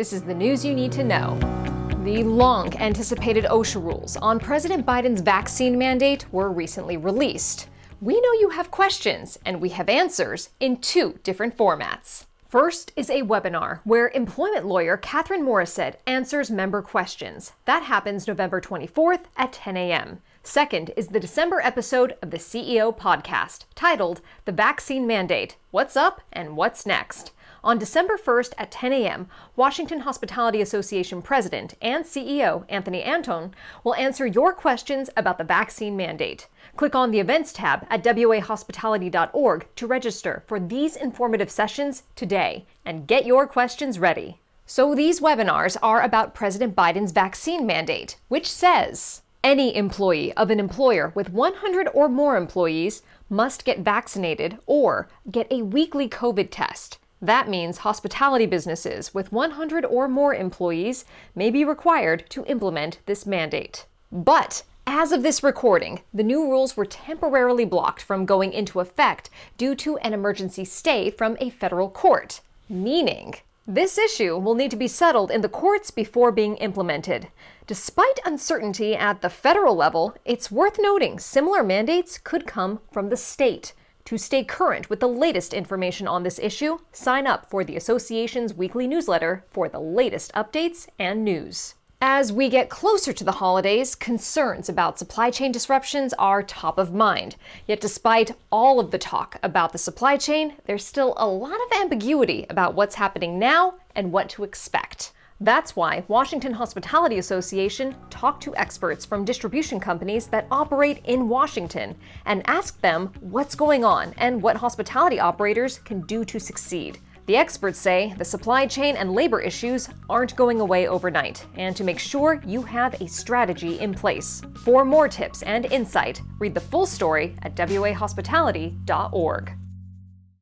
This is the news you need to know. The long-anticipated OSHA rules on President Biden's vaccine mandate were recently released. We know you have questions, and we have answers in two different formats. First is a webinar where employment lawyer Catharine Morriset answers member questions. That happens November 24th at 10 a.m. Second is the December episode of the CEO podcast, titled The Vaccine Mandate: What's Up and What's Next? On December 1st at 10 a.m., Washington Hospitality Association President and CEO Anthony Antone will answer your questions about the vaccine mandate. Click on the Events tab at wahospitality.org to register for these informative sessions today and get your questions ready. So these webinars are about President Biden's vaccine mandate, which says any employee of an employer with 100 or more employees must get vaccinated or get a weekly COVID test. That means hospitality businesses with 100 or more employees may be required to implement this mandate. But as of this recording, the new rules were temporarily blocked from going into effect due to an emergency stay from a federal court, meaning this issue will need to be settled in the courts before being implemented. Despite uncertainty at the federal level, it's worth noting similar mandates could come from the state. To stay current with the latest information on this issue, sign up for the association's weekly newsletter for the latest updates and news. As we get closer to the holidays, concerns about supply chain disruptions are top of mind. Yet despite all of the talk about the supply chain, there's still a lot of ambiguity about what's happening now and what to expect. That's why Washington Hospitality Association talked to experts from distribution companies that operate in Washington and asked them what's going on and what hospitality operators can do to succeed. The experts say the supply chain and labor issues aren't going away overnight, and to make sure you have a strategy in place. For more tips and insight, read the full story at wahospitality.org.